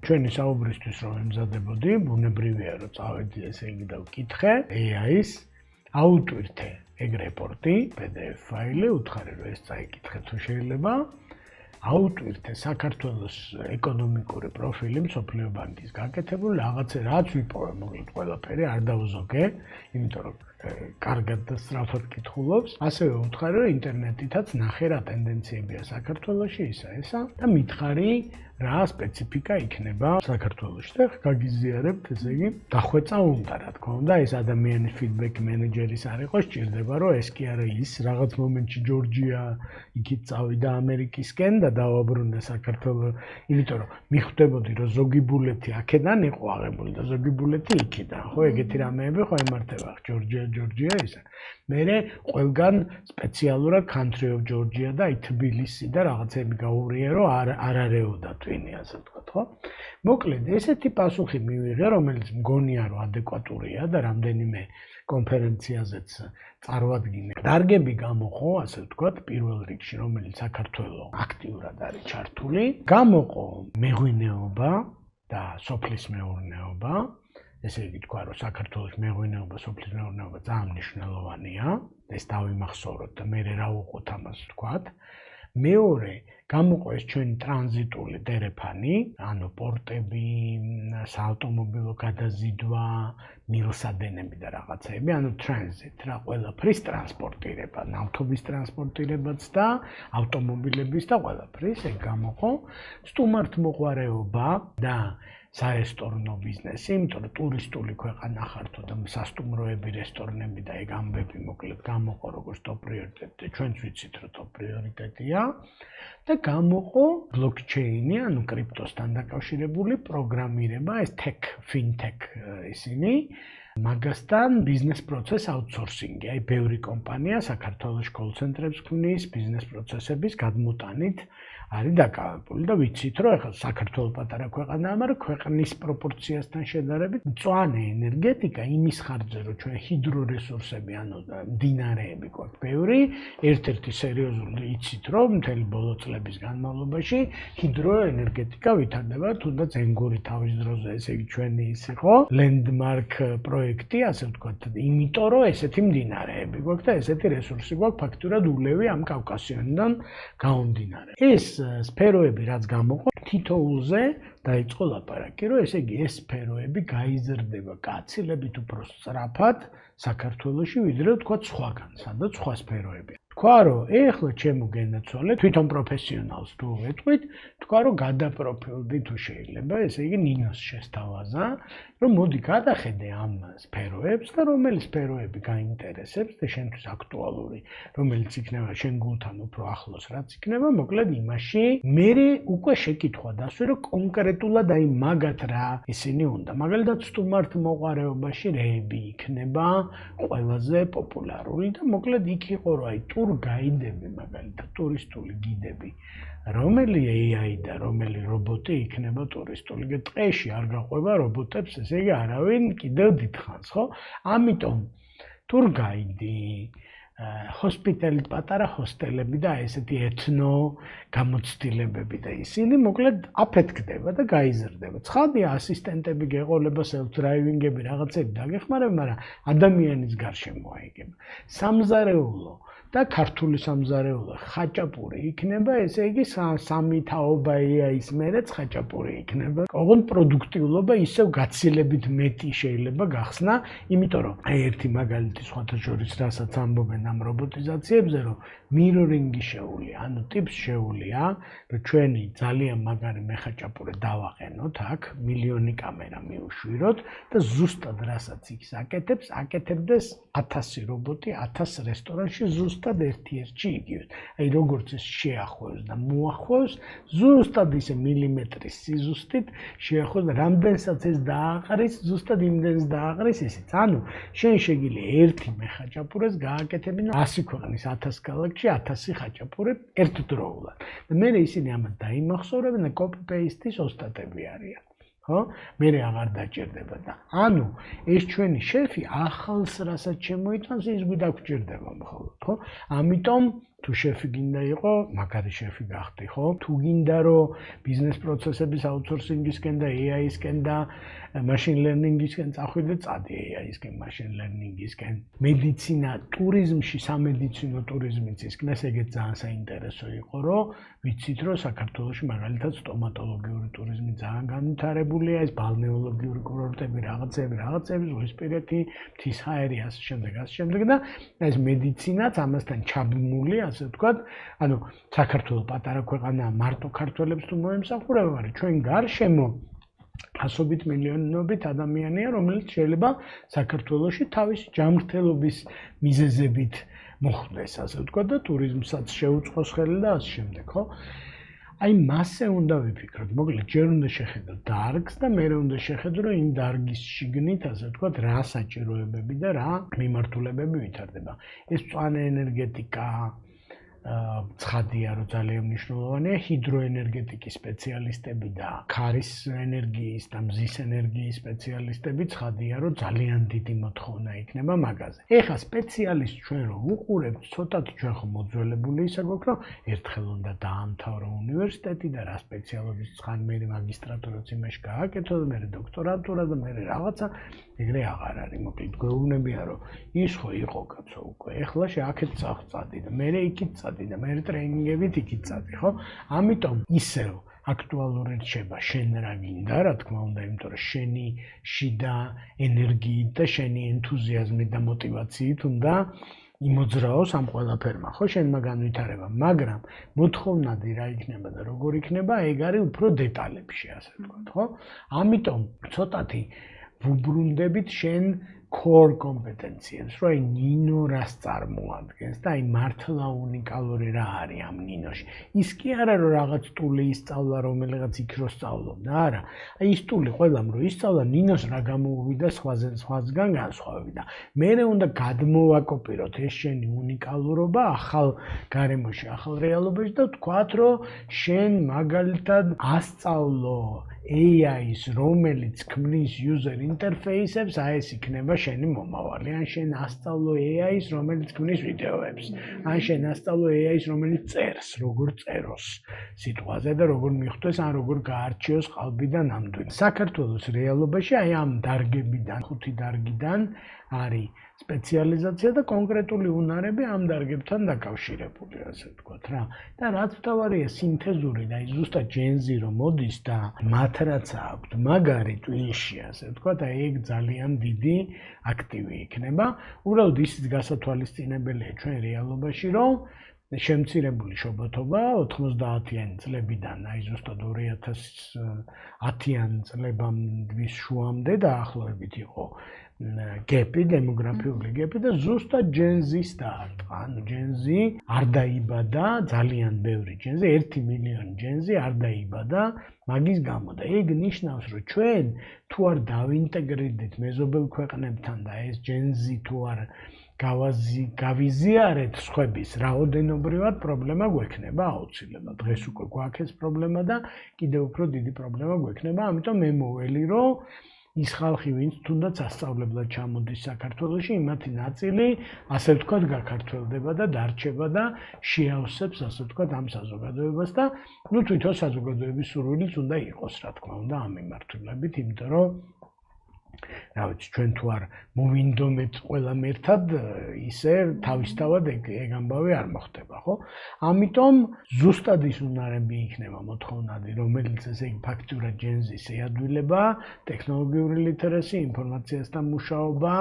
ჩვენი საუბრისთვის რომ ემზადებოდი, ბუნებრივია რომ წავედი ესე იგი და ვკითხე AI-ის აუტვირთე ეგ რეპორტი, PDF ფაილი, უთხარი რომ ეს წაიკითხე თუ შეიძლება. აუტვირთე საქართველოს ეკონომიკური პროფილი მსოფლიო ბანკის გაკეთებული რაღაცა რაც ვიპოვე მოკლედ ყველაფერი არ დავუზოგე, იმიტომ რომ კარგად და სწრაფად კითხულობს. ასევე ვუთხარი რომ ინტერნეტითაც ნახე რა ტენდენციებია საქართველოში ისა და მითხარი რა სპეციფიკა იქნება საქართველოში და გაგიზიარებთ ესე იგი დახვეწა უნდა რა თქმა უნდა ეს ადამიანის ფიდბექ მენეჯერის არ იყოს ჭირდება რომ ეს კი არა ის რაღაც მომენტში ჯორჯია იქით წავიდა ამერიკისკენ და დავაბრუნე საქართველოს იმიტომ რომ მიხვდებოდი რომ ზოგი ბულეთი აქედან იყო აღებული და ზოგი ბულეთი იქიდან ხო ეგეთი რამეები ხო ემართება ჯორჯია ისა მერე ყველგან სპეციალურად country of Georgia და თბილისი და რაღაცები გაურია რომ არ არეოდა twini ასე ვთქვათ ხო მოკლედ ესეთი პასუხი მივიღე რომელიც მგონია რომ ადეკვატურია და რამდენიმე კონფერენციაზეც წარვადგინე დარგები გამოყო ასე ვთქვათ პირველ რიგში რომელიც საქართველოს აქტიურად არის ჩართული გამოყო მეღვინეობა და სოფლის მეურნეობა ესე იგი თქვა რომ საქართველოს მეღვინეობა, სოფლის მეურნეობა ძალიან მნიშვნელოვანია. ეს დავიმახსოვროთ და მე რა უყოთ ამას ვთქვათ. მეორე, გამოყო ეს ჩვენი ტრანზიტული დერეფანი, ანუ პორტები, საავტომობილო გადაზიდვა, მილსადენები და რაღაცები, ანუ ტრანზიტ, რა ყველაფრის ტრანსპორტირება, ნავთობის ტრანსპორტირებაც და ავტომობილების და ყველაფრის ეგ გამოყო. სტუმართმოყვარეობა და საესტორნო ბიზნესი, იმიტომ რომ ტურისტული ქვეყანა ხართო და სასტუმროები, რესტორნები და ეგ ამბები მოკლედ გამოყო როგორც ტოპ პრიორიტეტი, ჩვენც ვიცით რომ ტოპ პრიორიტეტია და გამოყო ბლოკჩეინი, ანუ კრიპტოსთან დაკავშირებული პროგრამირება, ეს tech, fintech ისინი მაგასთან ბიზნეს პროცეს აუთსორსინგი, აი ბევრი კომპანია საქართველოს კოლ-ცენტრებს ქმნის ბიზნეს პროცესების გადმოტანით არის დაკავებული და ვიცით რომ ახლა საქართველოს პატარა ქვეყანაა, მაგრამ ქვეყნის პროპორციასთან შედარებით მწვანე ენერგეტიკა იმის ხარჯზე რომ ჩვენ ჰიდრორესურსები, ანუ მდინარეები გვაქვს ბევრი, ერთ-ერთი სერიოზული იცით რომ მთელი ბოლო წლების განმავლობაში ჰიდროენერგეტიკა ვითარდება, თუნდაც ენგური თავის დროზე ესე იგი ჩვენი ის იყო ლენდმარკ პროექტი, ასე ვთქვათ, იმიტომ რომ ესეთი მდინარეები გვაქვს და ესეთი რესურსი გვაქვს ფაქტურად ულევი ამ კავკასიონიდან გამომდინარე. ეს სფეროები რაც გამოყო თითოულზე დაიწყო ლაპარაკი რომ ესე იგი ეს სფეროები გაიზრდება გაცილებით უფრო სწრაფად საქართველოში ვიდრე ვთქვათ სხვაგან სადაც სხვა სფეროებია თქვა რომ ეხლა ჩემო გენაცვალე თვითონ პროფესიონალს თუ ვეთქვით თქვა რომ გადაპროფილდი თუ შეიძლება ესე იგი ნინოს შესთავაზა რომ მოდი გადახედე ამ სფეროებს და რომელი სფეროები გაინტერესებს და შენთვის აქტუალური რომელიც იქნება შენ გულთან უფრო ახლოს რაც იქნება მოკლედ იმაში მე უკვე შეკითხვა დასვე რომ კონკრეტულად აი მაგათ რა ისინი უნდა მაგალითად სტუმართმოყვარეობაში რეები იქნება ყველაზე პოპულარული და მოკლედ იქ იყო რომ აი ტურ გაიდები მაგალითად ტურისტული გიდები რომელი AI და რომელი რობოტი იქნება ტურისტული ტყეში არ გაყვება რობოტებს ესე იგი არავინ კიდევ დიდხანს ხო ამიტომ ტურ გაიდი ჰოსპიტალი პატარა ჰოსტელები და ესეთი ეთნო გამოცდილებები და ისინი მოკლედ აფეთქდება და გაიზრდება. ცხადია ასისტენტები გეყოლება self driving-ები რაღაცები დაგეხმარება, მაგრამ ადამიანის გარშემო აიგება. სამზარეულო და ქართული სამზარეულო ხაჭაპური იქნება, ესე იგი სამი თაობა AI-ის მერეც ხაჭაპური იქნება. ოღონდ პროდუქტიულობა ისევ გაცილებით მეტი შეიძლება გახსნა, იმიტომ რომ აი ერთი მაგალითი სხვათა შორის რასაც ამბობენ ამ რობოტიზაციებზე, რომ mirroring-ი შეუძლია, ანუ ტიპს შეუძლია, რომ ჩვენი ძალიან მაგარი მეხაჭაპური დავაყენოთ აქ, მილიონი კამერა მიუშვიროთ და ზუსტად რასაც იქ აკეთებს, აკეთებდეს 1000 რობოტი 1000 რესტორანში ზუსტად ერთ-ერთში იგივე. აი როგორც ეს შეახვევს და მოახვევს, ზუსტად ისე მილიმეტრის სიზუსტით შეახვევს და რამდენსაც ეს დააყრის, ზუსტად იმდენს დააყრის ისიც. ანუ შენ შეგიძლია ერთი მეხაჭაპურეს გააკეთებინა 100 ქვეყნის 1000 ქალაქში 1000 ხაჭაპური ერთდროულად. და მე ისინი ამას დაიმახსოვრებენ და copy-paste-ის ოსტატები არიან. ხო? მე აღარ დაჭირდება და ანუ ეს ჩვენი შეფი ახალს რასაც შემოიტანს ის გვიდაგჭირდება მხოლოდ, ხო? ამიტომ თუ შეფი გინდა იყო, მაგარი შეფი გახდი, ხო? თუ გინდა რომ ბიზნეს პროცესების აუთსორსინგისკენ და AI-ისკენ და machine learning-ისკენ წახვიდე, წადი AI-ისკენ, machine learning-ისკენ. მედიცინა, ტურიზმში, სამედიცინო ტურიზმიც ისკნეს, ეგეც ძალიან საინტერესო იყო, რომ ვიცით, რომ საქართველოში მაგალითად სტომატოლოგიური ტურიზმი ძალიან განვითარებულია, ეს ბალნეოლოგიური კურორტები, რაღაცები, ზღვისპირეთი, მთისჰაერი, ასე შემდეგ და ეს მედიცინაც ამასთან ჩაბმული, ასე ვთქვათ, ანუ საქართველოს პატარა ქვეყანაა, მარტო ქართველებს თუ მოემსახურება, მაგრამ ჩვენ გარშემო ასობით მილიონობით ადამიანია, რომელიც შეიძლება საქართველოში თავისი ჯანმრთელობის მიზეზებით მოხვდეს, ასე ვთქვათ, და ტურიზმსაც შეუწყოს ხელი და ასე შემდეგ, ხო? აი მასზე უნდა ვიფიქროთ, მოკლედ ჯერ უნდა შეხედოთ დარგს და მერე უნდა შეხედოთ, რომ იმ დარგის შიგნით, ასე ვთქვათ, რა საჭიროებები და რა მიმართულებები ვითარდება. ეს მწვანე ენერგეტიკა, ცხადია, რომ ძალიან მნიშვნელოვანია, ჰიდროენერგეტიკის სპეციალისტები და ქარის ენერგიის და მზის ენერგიის სპეციალისტები, ცხადია, რომ ძალიან დიდი მოთხოვნა იქნება მაგაზე. ეხლა სპეციალისტ ჩვენ რომ უყურებთ, ცოტათი ჩვენ ხომ მოძველებული ისე გვაქვს, რომ ერთხელ უნდა დაამთავრო უნივერსიტეტი და რა სპეციალობის ცხან მე მაგისტრატურაც იმაში გააკეთო და მე დოქტორატურა და მე რაღაცა ეგრე აღარ არის. მოკლედ გვეუბნებიან, რომ ის ხო იყო კაცო უკვე. ეხლა აქეთ წახვწადი და მე იქით წადი და მე ტრეინინგებით იქით წადი, ხო? ამიტომ ისე რომ აქტუალური რჩება შენ რა გინდა, რა თქმა უნდა, იმიტომ რომ შენი შიდა ენერგიით და შენი ენთუზიაზმით და მოტივაციით უნდა იმოძრაოს ამ ყველაფერმა, ხო? შენმა განვითარება, მაგრამ მოთხოვნადი რა იქნება და როგორ იქნება, ეგ არის უფრო დეტალებში, ასე ვთქვათ, ხო? ამიტომ ცოტათი ვუბრუნდებით შენ core კომპეტენციებს, რომ აი ნინო რას წარმოადგენს და აი მართლა უნიკალური რა არის ამ ნინოში. ის კი არა რომ რაღაც ტული ისწავლა, რომელიღაც იქ რო სწავლობდა, არა. აი ის ტული ყველამ რო ისწავლა, ნინოს რა გამოუვიდა სხვასგან განსხვავებდა. მერე უნდა გადმოვაკოპიროთ ეს შენი უნიკალურობა ახალ გარემოში, ახალ რეალობაში და ვთქვათ, რომ შენ მაგალითად ასწავლო AI-ს, რომელიც ქმნის user interface-ებს, აი ეს იქნება შენი მომავალი. ან შენ ასწავლო AI-ს, რომელიც ქმნის ვიდეოებს. ან შენ ასწავლო AI-ს, რომელიც წერს, როგორ წეროს სიტყვაზე და როგორ მიხვდეს, ან როგორ გაარჩიოს ყალბი და ნამდვილი. საქართველოს რეალობაში აი ამ დარგებიდან, 5 დარგიდან არის სპეციალიზაცია და კონკრეტული უნარები ამ დარგებთან დაკავშირებული, ასე ვთქვათ რა. და რაც თავარია სინთეზური და ზუსტად ჯენზი რომ მოდის და მათ რაც აქვთ მაგარი ტვინში, ასე ვთქვათ, აი ეგ ძალიან დიდი აქტივი იქნება. უბრალოდ ისიც გასათვალისწინებელია ჩვენ რეალობაში, რომ შემცირებული შობათობა 90-იანი წლებიდან, აი ზუსტად 2010-იანი წლებამდლის შუამდე დაახლოებით იყო გეპი, დემოგრაფიული გეპი და ზუსტად ჯენზის დაარტყა. ანუ ჯენზი არ დაიბადა, ძალიან ბევრი ჯენზი, 1 მილიონი ჯენზი არ დაიბადა მაგის გამო და ეგ ნიშნავს, რომ ჩვენ თუ არ დავინტეგრირდით მეზობელ ქვეყნებთან და ეს ჯენზი თუ არ გავიზიარეთ სხვების რაოდენობრივად პრობლემა გვექნება აუცილებლად. დღეს უკვე გვაქვს ეს პრობლემა და კიდევ უფრო დიდი პრობლემა გვექნება, ამიტომ მე მოველი, რომ ის ხალხი, ვინც თუნდაც ასწავლებლად ჩამოდის საქართველოში, იმათი ნაწილი, ასე ვთქვათ, გაქართველდება და დარჩება და შეავსებს, ასე ვთქვათ, ამ საზოგადოებას და თვითონ საზოგადოების სურვილიც უნდა იყოს, რა თქმა უნდა, ამ მიმართულებით, იმიტომ რომ რა ვიცი, ჩვენ თუ არ მოვინდომებთ ყველამ ერთად, ისე თავისთავად ეგ ამბავი არ მოხდება, ხო? ამიტომ ზუსტად ის უნარები იქნება მოთხოვნადი, რომელიც ესე იგი ფაქტურად ჯენზის ეადვილება, ტექნოლოგიური ლიტერესი, ინფორმაციასთან მუშაობა,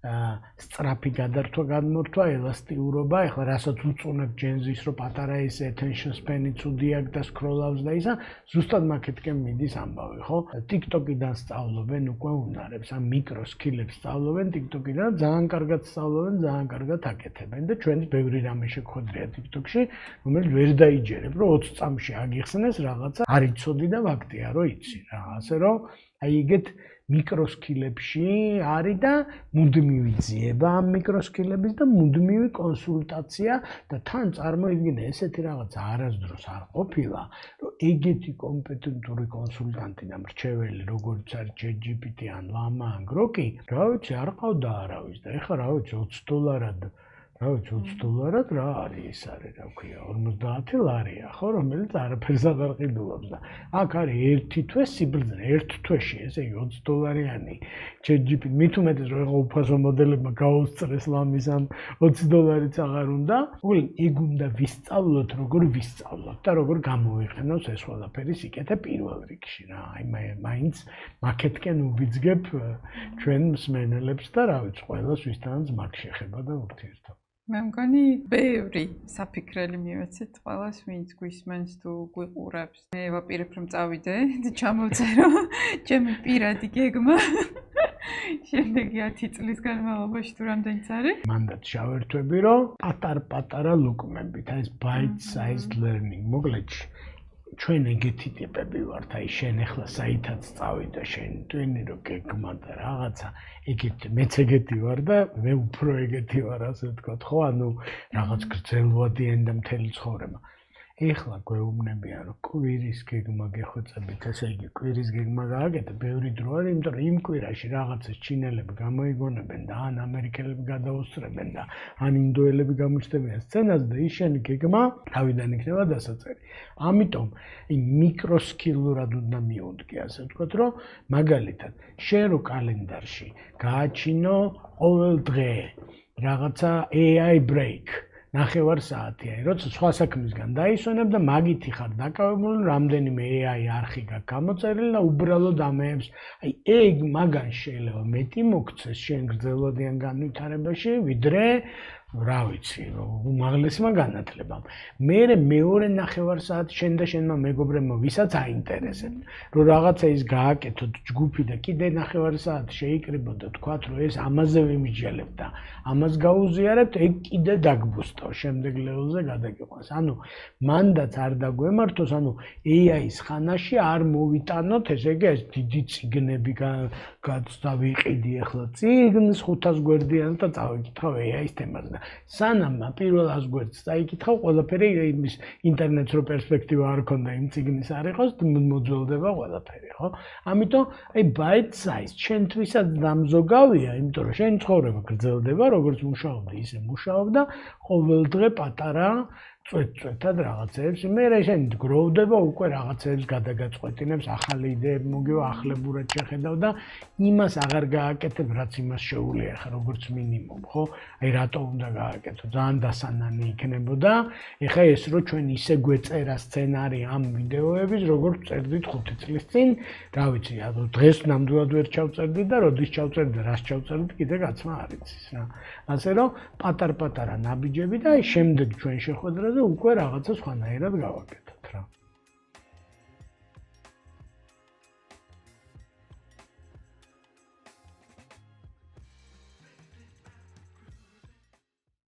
სწრაფი გადართვა, გადმორთვა, ელასტიურობა, ეხლა რასაც უწუნებ ჯენზის, რომ პატარა ის attention span-ი ცუდი აქვს და scroll-ავს და ისა, ზუსტად მაკეთკენ მიდის ამბავი, ხო? TikTok-იდან სწავლობენ უკვე უნარებს, ამ მიკრო სკილებს სწავლობენ TikTok-იდან, ძალიან კარგად სწავლობენ, ძალიან კარგად აკეთებენ და ჩვენც ბევრი რამე შეგხვედრია TikTok-ში, რომელიც ვერ დაიჯერებ, რომ 20 წამში აგიხსნეს რაღაცა, არ იცოდი და ვაქტია, რომ იცი რა, ასე რომ აი ეგეთ მიკროსკილებში არის და მუდმივი ძიება ამ მიკროსკილების და მუდმივი კონსულტაცია და თან წარმოიდგინე ესეთი რაღაცა არასდროს არ ყოფილა, რომ ეგეთი კომპეტენტური კონსულტანტი და მრჩეველი, როგორც არის ChatGPT ან Llama ან Grok-ი, რა ვიცი, არ ყავდა არავის და ეხლა რა ვიცი $20 რა ვიცი $20 რა არის ეს არის რა ქვია 50 ლარია ხო რომელიც არაფერს აღარ ყიდულობს და აქ არის ერთი თვე სიბრძნე ერთ თვეში ესე იგი $20-იანი ChatGPT მით უმეტეს რომ ეხა უფასო მოდელებმა გაუსწრეს ლამის ამ $20-იც აღარ უნდა უგლი ეგ უნდა ვისწავლოთ როგორ ვისწავლოთ და როგორ გამოვიყენოთ ეს ყველაფერი სიკეთე პირველ რიგში რა აი მაინც მაკეთკენ უბიძგებ ჩვენ მსმენელებს და რა ვიცი ყველას ვისთანაც მაგ შეხება და ურთიერთობა მე მგონი ბევრი საფიქრელი მივეცეთ ყველას ვინც გვისმენს თუ გვიყურებს მე ვაპირებ რომ წავიდე და ჩამოვწერო ჩემი პირადი გეგმა შემდეგი 10 წლის განმავლობაში თუ რამდენიც არის მანდაც შავერთვები რომ პატარ-პატარა ლუკმებით აი ეს bite sized learning მოკლედ ჩვენ ეგეთი ტიპები ვართ აი შენ ახლა საითაც წავიდა შენ ტვინი რო გეგმა და რაღაცა ეგეთი მეც ეგეთი ვარ და მე უფრო ეგეთი ვარ ასე ვთქვათ ხო ანუ რაღაც გრძელვადიან და მთელი ცხოვრება ეხლა გვეუბნებიან რომ კვირის გეგმა გეხვეწებით ესე იგი კვირის გეგმა გააკეთე ბევრი დრო არის იმიტომ რომ იმ კვირაში რაღაცას ჩინელები გამოიგონებენ და ან ამერიკელები გადაუსწრებენ და ან ინდოელები გამოჩნდებიან სცენას და ის შენი გეგმა თავიდან იქნება დასაწერი ამიტომ მიკროსკილურად უნდა მიუდგე ასე ვთქვათ რომ მაგალითად შენ რო კალენდარში გააჩინო ყოველ დღე რაღაცა AI break ნახევარ საათია, როცა სხვა საქმისგან დაისვენებ და მაგითი ხარ დაკავებული, რამდენიმე AI არხი გაქვს გამოწერილი და უბრალოდ ამეებს, აი ეგ მაგან შეიძლება მეტი მოგცეს შენ გრძელვადიან განვითარებაში, ვიდრე რა ვიცი, უმაღლესმა განათლებამ. მე მეორე ნახევარ საათი შენ და შენმა მეგობრებმა ვისაც აინტერესებთ, რომ რაღაცა ის გააკეთოთ ჯგუფი და კიდე ნახევარ საათი შეიკრიბოთ და თქვათ, რომ ეს ამაზე ვიმიჯელებთ და ამას გაუზიარებთ, ეგ კიდე დაგბუსტავ, შემდეგ ლეველზე გადაგიყვანს. ანუ მანდაც არ დაგვემართოს, ანუ AI-ის ხანაში არ მოვიტანოთ, ესე იგი ეს დიდი წიგნები გადავიყიდი ახლა წიგნს 500 გვერდიანს და წავიკითხავ AI-ის თემაზე. სანამ პირველ 100 გვერდს წაიკითხავ, ყველაფერი იმის ინტერნეტს რო პერსპექტივა არ ქონდა იმ წიგნის არ იყოს, მოძველდება ყველაფერი, ხო? ამიტომ აი bite size ჩვენთვისაც დამზოგავია, იმიტომ რომ შენ ცხოვრება გრძელდება, როგორც მუშაობდი, ისე მუშაობ და ყოველ დღე პატარა წვეთ-წვეთად რაღაცებს, მე შენ გროვდება უკვე რაღაცებს გადაგაწყვეტინებს, ახალი იდეები მოგივა, ახლებურად შეხედავ და იმას აღარ გააკეთებ, რაც იმას შეუძლია ხა როგორც მინიმუმ, ხო? აი რატო უნდა გააკეთო? ძალიან დასანანი იქნებოდა. ეხა ეს რო ჩვენ ისე გვეწერა სცენარი ამ ვიდეოების, როგორც წერდით 5 წლის წინ, რა ვიცი, დღეს ნამდვილად ვერ ჩავწერდი და როდის ჩავწერდი და რას ჩავწერდი, კიდე გაცმა არ იცის რა. ასე რომ პატარ-პატარა ნაბიჯები და აი შემდეგ ჩვენ შეხვედრაზე უკვე რაღაცა სხვანაირად გავაკეთოთ რა.